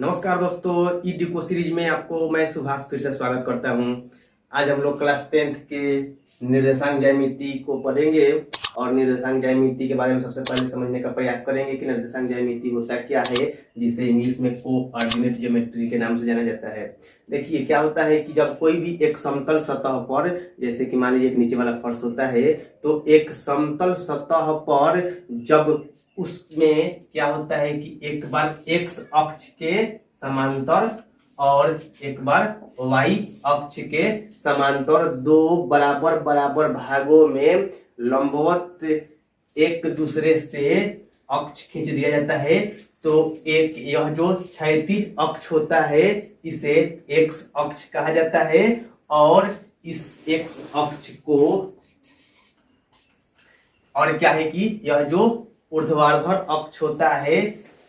नमस्कार दोस्तों, ई डिको सीरीज में आपको मैं सुभाष फिर से स्वागत करता हूं। आज हम लोग क्लास 10th के निर्देशांक ज्यामिति को पढ़ेंगे और निर्देशांक ज्यामिति के बारे में सबसे पहले समझने का प्रयास करेंगे कि निर्देशांक ज्यामिति होता क्या है, जिसे इंग्लिश में कोऑर्डिनेट ज्योमेट्री के नाम से जाना जाता है। देखिए क्या होता है कि जब कोई भी एक समतल सतह पर, जैसे कि मान लीजिए एक नीचे वाला फर्श होता है, तो एक समतल सतह पर जब उसमें क्या होता है कि एक बार एक्स अक्ष के समांतर और एक बार वाई अक्ष के समांतर दो बराबर बराबर भागों में लंबवत एक दूसरे से अक्ष खींच दिया जाता है, तो एक यह जो क्षैतिज अक्ष होता है इसे एक्स अक्ष कहा जाता है और इस एक्स अक्ष को और क्या है कि यह जो ऊर्ध्वाधर अक्ष होता है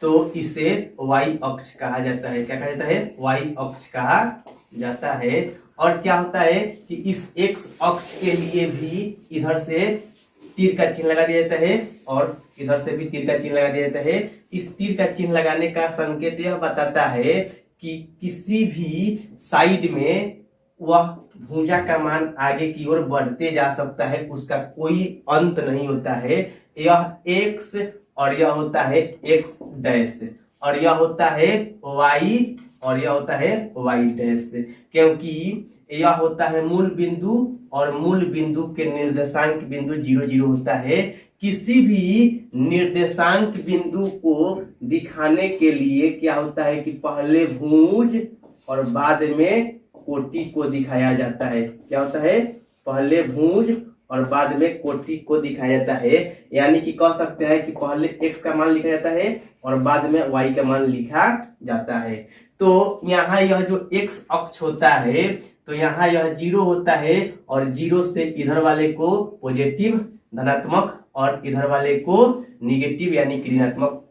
तो इसे वाई अक्ष कहा जाता है। क्या कहा जाता है? वाई अक्ष कहा जाता है। और क्या होता है कि इस एक्स अक्ष के लिए भी इधर से तीर का चिन्ह लगा दिया जाता है और इधर से भी तीर का चिन्ह लगा दिया जाता है। इस तीर का चिन्ह लगाने का संकेत यह बताता है कि किसी भी साइड में वह भुजा का मान आगे की ओर बढ़ते जा सकता है, उसका कोई अंत नहीं होता है। यह एक्स और यह होता है एक्स डैश और यह होता है वाई और यह होता है वाई डैश, क्योंकि यह होता है मूल बिंदु और मूल बिंदु के निर्देशांक बिंदु 0 0 होता है। किसी भी निर्देशांक बिंदु को दिखाने के लिए क्या होता है कि पहले भुज और बाद में कोटि को दिखाया जाता है। क्या होता है? पहले भुज और बाद में कोटि को दिखाया जाता है। यानी कि कह सकते हैं कि पहले x का मान लिखा जाता है और बाद में y का मान लिखा जाता है। तो यहाँ यह जो x अक्ष होता है तो यहाँ यह 0 होता है और 0 से इधर वाले को पॉजिटिव धनात्मक और इधर वाले को निगेटिव यानी ऋणात्मक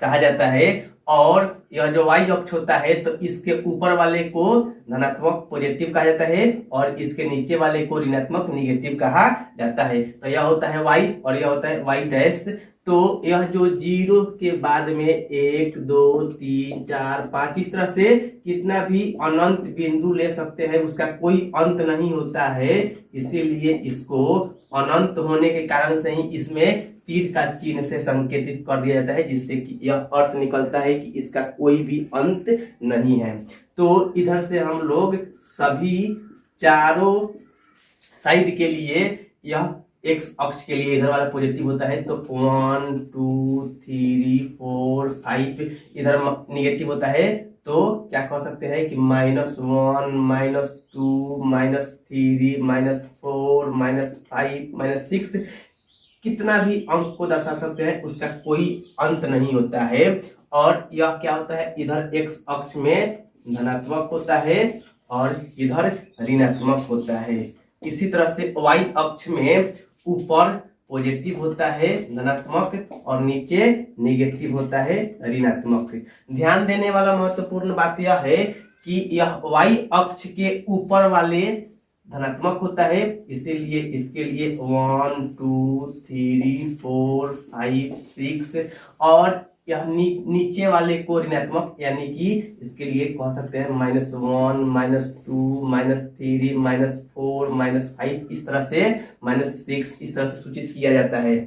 कहा जाता है। और यह जो y अक्ष होता है तो इसके ऊपर वाले को धनात्मक पॉजिटिव कहा जाता है और इसके नीचे वाले को ऋणात्मक निगेटिव कहा जाता है। तो यह होता है y और यह होता है y डैश। तो यह जो 0 के बाद में 1 2 3 4 5 इस तरह से कितना भी अनंत बिंदु ले सकते हैं, उसका कोई अंत नहीं होता है। इसीलिए इसको अनंत होने के कारण से ही इसमें तीर का चिन्ह से संकेतित कर दिया जाता है, जिससे कि यह अर्थ निकलता है कि इसका कोई भी अंत नहीं है। तो इधर से हम लोग सभी चारों साइड के लिए यह एक्स अक्ष के लिए इधर वाला पॉजिटिव होता है तो 1 2 3 4 5 इधर निगेटिव होता है, तो क्या कह सकते हैं कि -1 -2 -3 -4 -5 -6 कितना भी अंक को दर्शा सकते हैं, उसका कोई अंत नहीं होता है। और यह क्या होता है, इधर एक्स अक्ष में धनात्मक होता है और इधर ऋणात्मक होता है। इसी तरह से वाई अक्ष में ऊपर पॉजिटिव होता है धनात्मक और नीचे निगेटिव होता है ऋणात्मक। ध्यान देने वाला महत्वपूर्ण बात यह है कि यह वाई अक्ष के ऊपर वाले धनात्मक होता है, इसीलिए इसके लिए 1 2 3 4 5 6 और यह नीचे वाले को ऋणात्मक यानी कि इसके लिए कह सकते हैं -1 -2 -3 -4 -5 इस तरह से -6 इस तरह से सूचित किया जाता है।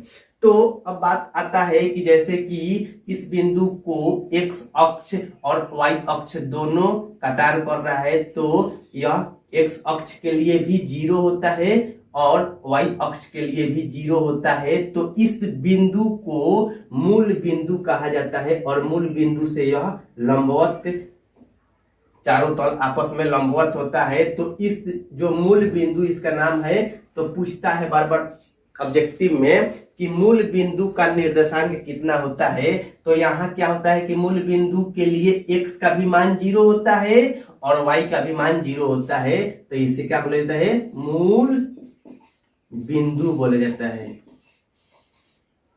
तो अब बात आता है कि जैसे कि इस बिंदु को x अक्ष और y अक्ष दोनों काटान कर रहा है, तो यह x अक्ष के लिए भी 0 होता है और y अक्ष के लिए भी 0 होता है। तो इस बिंदु को मूल बिंदु कहा जाता है और मूल बिंदु से यह लंबवत चारों तल आपस में लंबवत होता है। तो इस जो मूल बिंदु इसका नाम है, तो पूछता है बार बार ऑब्जेक्टिव में कि मूल बिंदु का निर्देशांक कितना होता है। तो यहाँ क्या होता है कि मूल बिंदु के लिए x का भी मान 0 होता है और y का भी मान 0 होता है, तो इसे क्या बोला जाता है? मूल बिंदु बोला जाता है।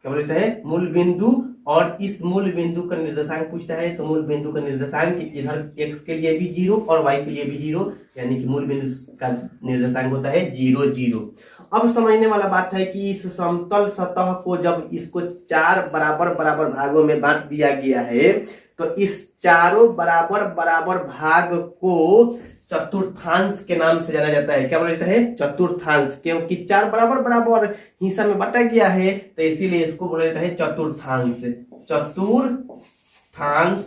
क्या बोला जाता है? मूल बिंदु। और इस मूल बिंदु का निर्देशांक पूछता है, तो मूल बिंदु का निर्देशांक इधर x के लिए भी 0 और y के लिए भी 0, यानी कि मूल बिंदु का निर्देशांक होता है 0 0। अब समझने वाला बात है कि इस समतल सतह को जब इसको 4 बराबर बराबर भागों में बांट दिया गया है, तो इस चारों बराबर बराबर भाग को चतुर्थांश के नाम से जाना जाता है। क्या बोला जाता है? चतुर्थांश। क्योंकि चार बराबर बराबर हिस्सा में बांटा गया है तो इसीलिए इसको बोला जाता है चतुर्थांश। चतुर्थांश,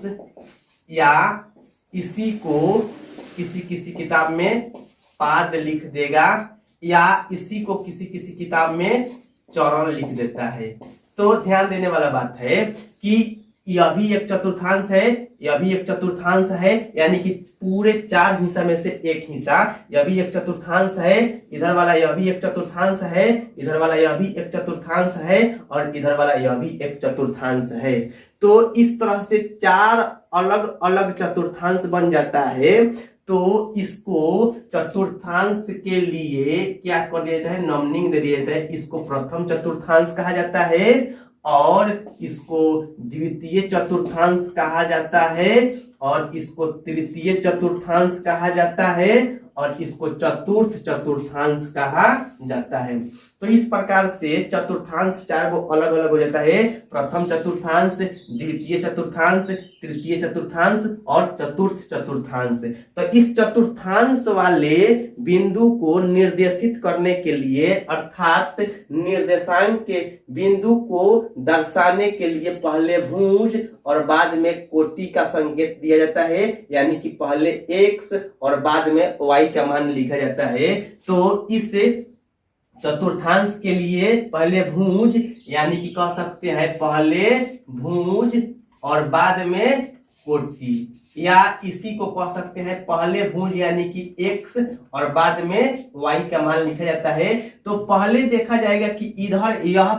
या इसी को किसी किसी किताब में पाद लिख देगा, या इसी को किसी किसी किताब में चरण लिख देता है। तो ध्यान देने वाला बात है कि यह भी एक चतुर्थांश है, यह भी एक चतुर्थांश है, यानी कि पूरे चार हिस्सा में से एक हिस्सा। यह भी एक चतुर्थांश है, इधर वाला यह भी एक चतुर्थांश है, इधर वाला यह भी एक चतुर्थांश है, और इधर वाला यह भी एक चतुर्थांश है। तो इस तरह से चार अलग अलग चतुर्थांश बन जाता है। तो इसको चतुर्थांश के लिए क्या कर दिया जाता है? नंबरिंग दे दिया जाता है। इसको प्रथम चतुर्थांश कहा जाता है और इसको द्वितीय चतुर्थांश कहा जाता है और इसको तृतीय चतुर्थांश कहा जाता है और इसको चतुर्थ चतुर्थांश कहा जाता है। तो इस प्रकार से चतुर्थांश चार को अलग अलग हो जाता है। प्रथम चतुर्थांश, द्वितीय चतुर्थांश, तृतीय चतुर्थांश और चतुर्थ चतुर्थांश। तो इस चतुर्थांश वाले बिंदु को निर्देशित करने के लिए, अर्थात निर्देशांक के बिंदु को दर्शाने के लिए पहले भुज और बाद में कोटि का संकेत दिया जाता है, यानी कि पहले x और बाद में y का मान लिखा जाता है। तो इस चतुर्थांश के लिए पहले भुज, यानी कि कह सकते हैं पहले भुज और बाद में कोटि, या इसी को कह सकते हैं पहले भुज यानी कि x और बाद में y का मान लिखा जाता है। तो पहले देखा जाएगा कि इधर यह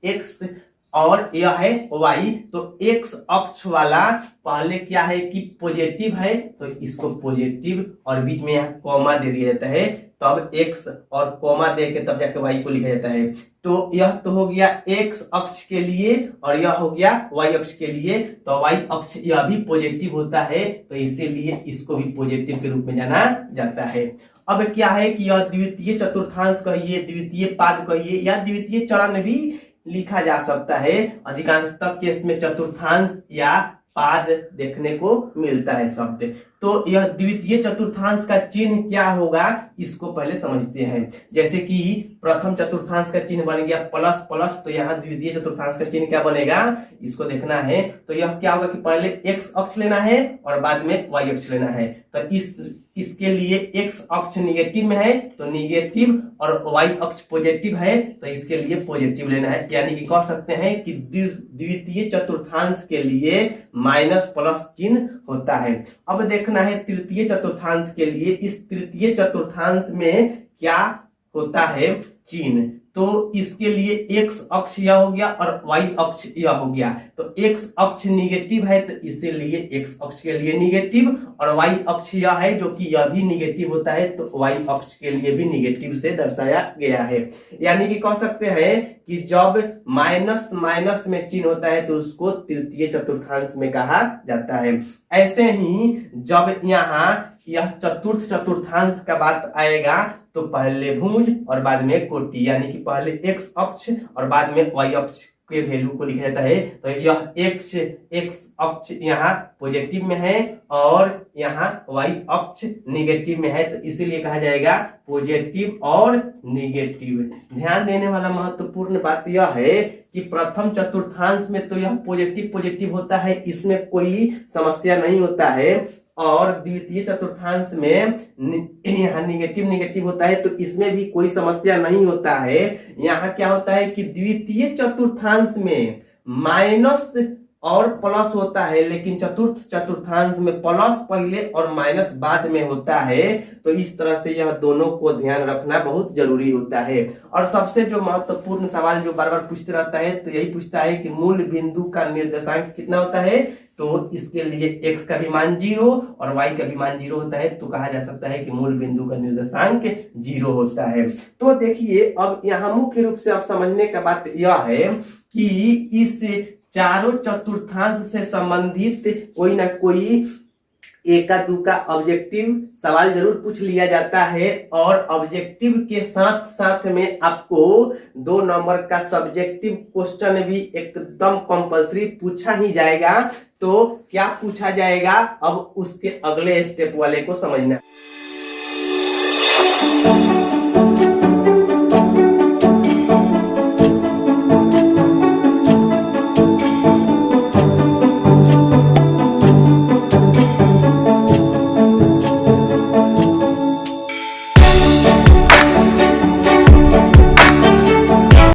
x और यह है y, तो x अक्ष वाला पहले क्या है कि पॉजिटिव है, तो इसको पॉजिटिव और बीच में यहाँ कॉमा दे दिया जाता है, तब x और कॉमा दे के तब जाके y को लिखा जाता है। तो यह तो हो गया x अक्ष के लिए और यह हो गया y अक्ष के लिए। तो y अक्ष यह भी पॉजिटिव होता है, तो इसीलिए इसको भी पॉजिटिव के रूप में जाना जाता है। अब क्या है कि यह द्वितीय चतुर्थांश कहिए, द्वितीय पाद कहिए, या द्वितीय चरण भी लिखा जा सकता है। अधिकांशतः केस में चतुर्थांश या पाद देखने को मिलता है शब्द। तो यह द्वितीय चतुर्थांश का चिन्ह क्या होगा इसको पहले समझते हैं। जैसे कि प्रथम चतुर्थांश का चिन्ह बन गया प्लस प्लस, तो यहाँ द्वितीय चतुर्थांश का चिन्ह क्या बनेगा इसको देखना है। तो यह क्या होगा कि पहले x अक्ष लेना है और बाद में y अक्ष लेना है। तो इसके लिए x अक्ष निगेटिव में है तो निगेटिव और y अक्ष पॉजिटिव है तो इसके लिए पॉजिटिव लेना है। यानी कि कह सकते हैं कि द्वितीय चतुर्थांश के लिए माइनस प्लस चिन्ह होता है। अब देखना है तृतीय चतुर्थांश के लिए, इस तृतीय चतुर्थांश में क्या होता है चिन्ह। तो इसके लिए x अक्ष यह हो गया और y अक्ष यह हो गया। तो x अक्ष निगेटिव है तो इसीलिए x अक्ष के लिए निगेटिव, और y अक्ष यह है जो कि यह भी निगेटिव होता है तो y अक्ष के लिए भी निगेटिव से दर्शाया गया है। यानी कि कह सकते हैं कि जब माइनस माइनस में चिन्ह होता है तो उसको तृतीय चतुर्थांश में कहा जाता है। ऐसे ही जब यहाँ यह चतुर्थ चतुर्थांश का बात आएगा तो पहले भुज और बाद में कोटि, यानी कि पहले x अक्ष और बाद में y अक्ष के वैल्यू को लिखा जाता है। तो यह x अक्ष यहाँ पॉजिटिव में है और यहाँ y अक्ष निगेटिव में है, तो इसीलिए कहा जाएगा पॉजिटिव और निगेटिव। ध्यान देने वाला महत्वपूर्ण बात यह है कि प्रथम चतुर्थांश में तो यह पॉजिटिव पॉजिटिव होता है, इसमें कोई समस्या नहीं होता है, और द्वितीय चतुर्थांश में यहाँ निगेटिव निगेटिव होता है तो इसमें भी कोई समस्या नहीं होता है। यहाँ क्या होता है कि द्वितीय चतुर्थांश में माइनस और प्लस होता है, लेकिन चतुर्थ चतुर्थांश में प्लस पहले और माइनस बाद में होता है। तो इस तरह से यह दोनों को ध्यान रखना बहुत जरूरी होता है। और सबसे जो महत्वपूर्ण सवाल जो बार बार पूछते रहता है तो यही पूछता है कि मूल बिंदु का निर्देशांक कितना होता है। तो इसके लिए x का भी मान 0 और y का भी मान 0 होता है, तो कहा जा सकता है कि मूल बिंदु का निर्देशांक 0 होता है। तो देखिए अब यहाँ मुख्य रूप से अब समझने का बात यह है कि इस चारों चतुर्थांश से संबंधित कोई ना कोई एका दूका ऑब्जेक्टिव सवाल जरूर पूछ लिया जाता है और ऑब्जेक्टिव के साथ साथ में आपको 2 नंबर का सब्जेक्टिव क्वेश्चन भी एकदम कंपलसरी पूछा ही जाएगा। तो क्या पूछा जाएगा अब उसके अगले स्टेप वाले को समझना।